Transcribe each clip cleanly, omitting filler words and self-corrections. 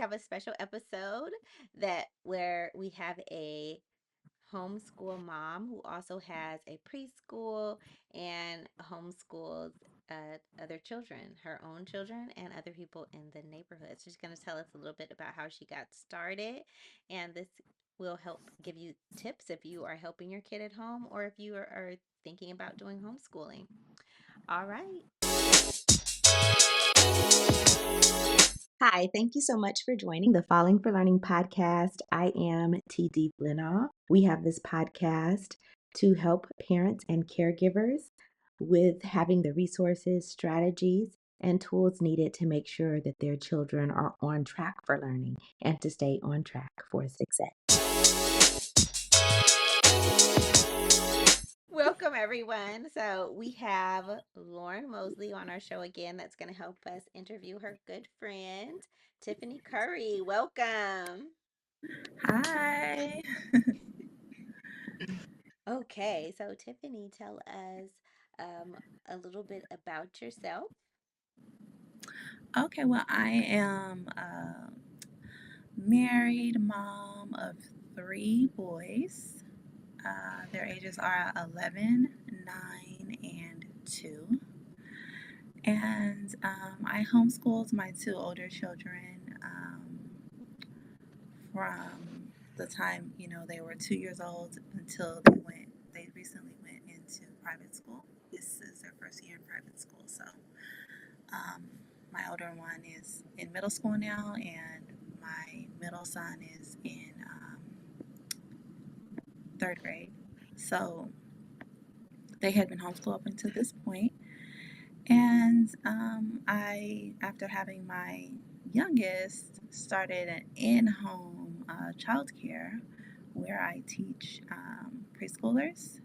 have a special episode that where we have a homeschool mom who also has a preschool and homeschools other children, her own children, and other people in the neighborhood. So she's going to tell us a little bit about how she got started, and this will help give you tips if you are helping your kid at home or if you are thinking about doing homeschooling. All right. Hi, thank you so much for joining the Falling for Learning podcast. I am TD Blenna. We have this podcast to help parents and caregivers with having the resources, strategies, and tools needed to make sure that their children are on track for learning and to stay on track for success. Welcome, everyone. So, we have Lauren Mosley on our show again that's going to help us interview her good friend, Tiffany Curry. Welcome. Hi. Okay, so Tiffany, tell us a little bit about yourself. Okay, well, I am a married mom of three boys. Their ages are 11, 9, and 2. And I homeschooled my two older children from the time, they were 2 years old until they recently went into private school. This is their first year in private school. So Um, my older one is in middle school now, and my middle son is in third grade. So they had been homeschooled up until this point. And after having my youngest, started an in home childcare where I teach preschoolers.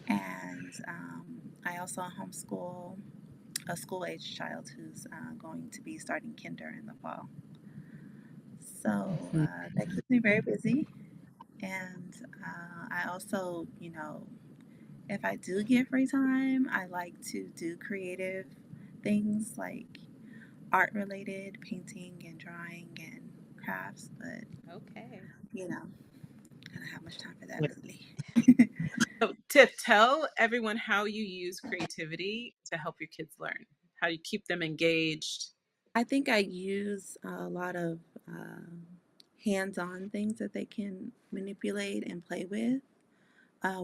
And I also homeschool a school age child who's going to be starting kinder in the fall. So that keeps me very busy. And I also, if I do get free time, I like to do creative things like art related, painting and drawing and crafts. But, Okay. I don't have much time for that lately. So, Tiff, tell everyone how you use creativity to help your kids learn, how you keep them engaged. I think I use a lot of hands on things that they can manipulate and play with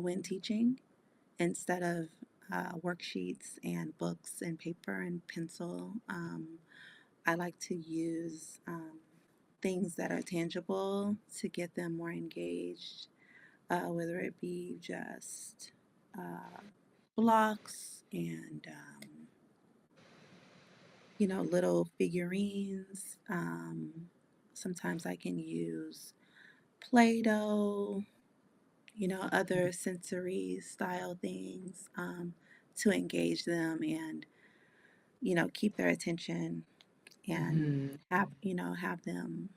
when teaching, instead of worksheets and books and paper and pencil. I like to use things that are tangible to get them more engaged, whether it be just blocks and, little figurines. Sometimes I can use Play Doh, other sensory style things to engage them and, keep their attention and have them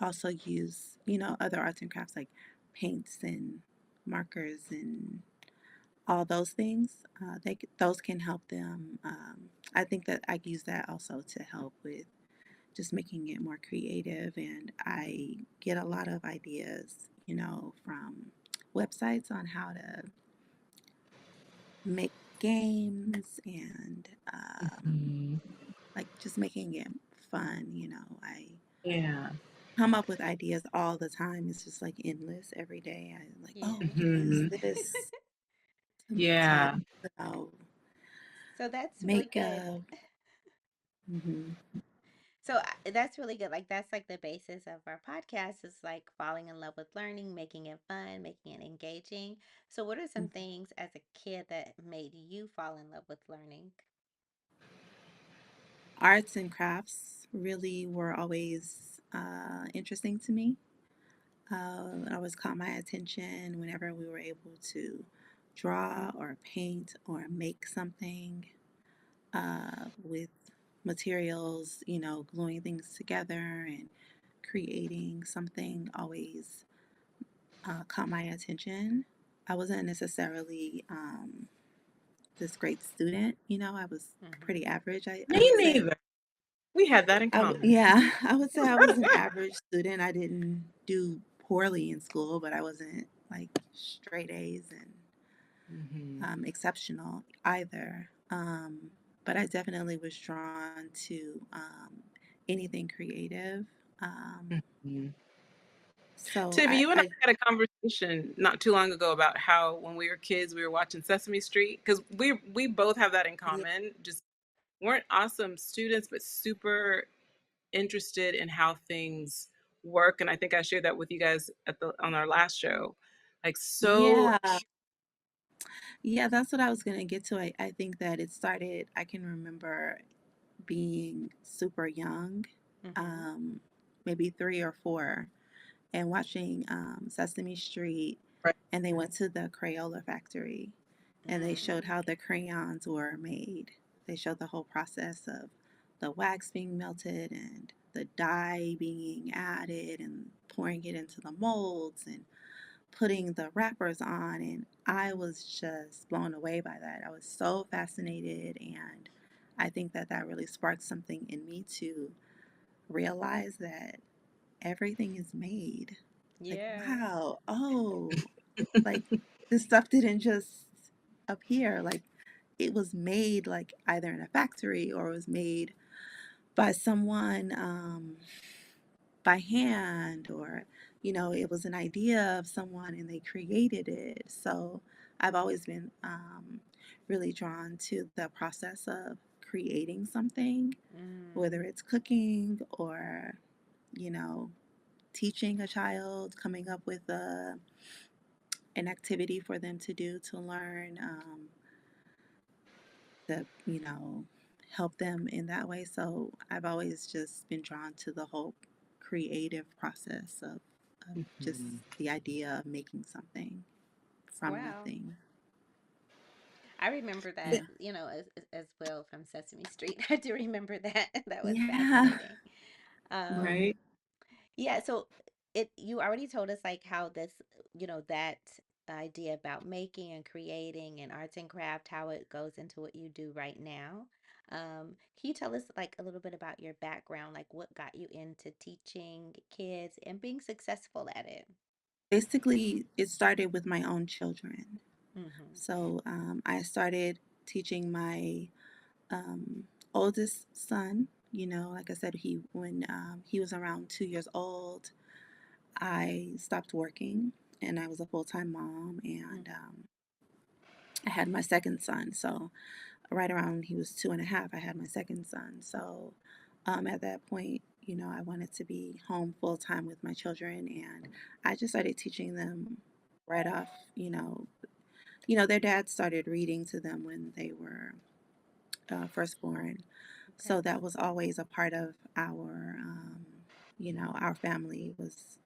also use, other arts and crafts like paints and markers and all those things. Those can help them. I think that I use that also to help with just making it more creative. And I get a lot of ideas, from websites on how to make games and like just making it fun. I Yeah. come up with ideas all the time. It's just like endless every day. I'm like, Yeah. oh, we can use this to Yeah. you know, So that's really make good. a. Mhm. So that's really good. Like that's like the basis of our podcast is like falling in love with learning, making it fun, making it engaging. So what are some things as a kid that made you fall in love with learning? Arts and crafts really were always interesting to me. It always caught my attention whenever we were able to draw or paint or make something with materials, gluing things together and creating something always caught my attention. I wasn't necessarily this great student, I was Mm-hmm. pretty average, I Me would say. neither. We had that in common. Yeah, I would say I was an average student. I didn't do poorly in school, but I wasn't like straight A's and Mhm. exceptional either. But I definitely was drawn to anything creative. Um, Mhm. so Tiffy, I, you and I I, had a conversation not too long ago about how when we were kids we were watching Sesame Street, because we both have that in yeah, common. Just weren't awesome students, but super interested in how things work. And I think I shared that with you guys at the on our last show. Like so. yeah, yeah, that's what I was gonna get to. I think that it started, I can remember being super young, Mm-hmm. um, maybe 3 or 4, and watching Sesame Street, Right. and they went to the Crayola factory, and they showed Mm. how the crayons were made. They showed the whole process of the wax being melted and the dye being added and pouring it into the molds and putting the wrappers on. And I was just blown away by that. I was so fascinated, and I think that that really sparked something in me to realize that everything is made. Like, Yeah. wow, oh, like this stuff didn't just appear. Like, it was made like either in a factory or it was made by someone by hand, or it was an idea of someone and they created it. So I've always been really drawn to the process of creating something, whether Mm. it's cooking or you know teaching a child, coming up with an activity for them to do to learn, to, help them in that way. So I've always just been drawn to the whole creative process of just Mhm. the idea of making something from Wow. nothing. I remember that, Yeah. as well from Sesame Street. I do remember that. That was Yeah. fascinating. Um, Right. yeah, so you already told us like how this, that idea about making and creating and arts and craft, how it goes into what you do right now. Can you tell us like a little bit about your background, like what got you into teaching kids and being successful at it? Basically, it started with my own children. Mm-hmm. So I started teaching my um, oldest son. Like I said, he when he was around 2 years old, I stopped working and I was a full time mom, and I had my second son. So right around he was 2.5, I had my second son. So at that point, I wanted to be home full time with my children, and I just started teaching them right off. Their dad started reading to them when they were firstborn. So Okay. that was always a part of our family was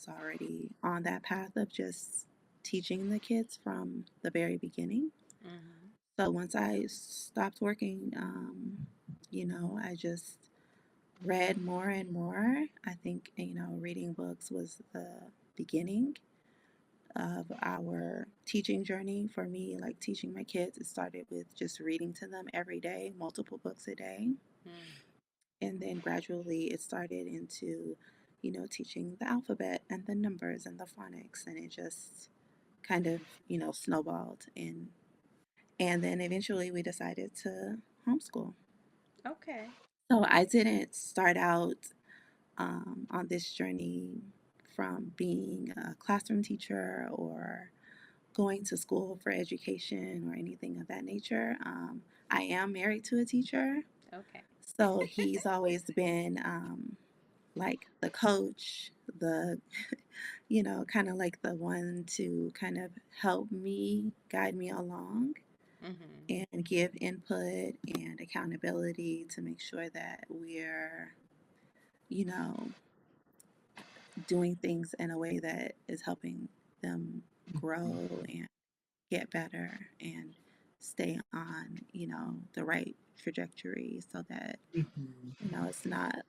already on that path of just teaching the kids from the very beginning. Mm-hmm. So once I stopped working, I just read more and more. I think, reading books was the beginning of our teaching journey for me, like teaching my kids. It started with just reading to them every day, multiple books a day. Mm. And then gradually it started into, teaching the alphabet and the numbers and the phonics. And it just kind of, snowballed. And then eventually we decided to homeschool. Okay. So I didn't start out on this journey from being a classroom teacher or going to school for education or anything of that nature. I am married to a teacher, Okay. so he's always been like the coach, the, kind of like the one to kind of help me, guide me along, Mm-hmm. and give input and accountability to make sure that we're, you know, doing things in a way that is helping them grow and get better and stay on, the right trajectory so that, Mhm. it's not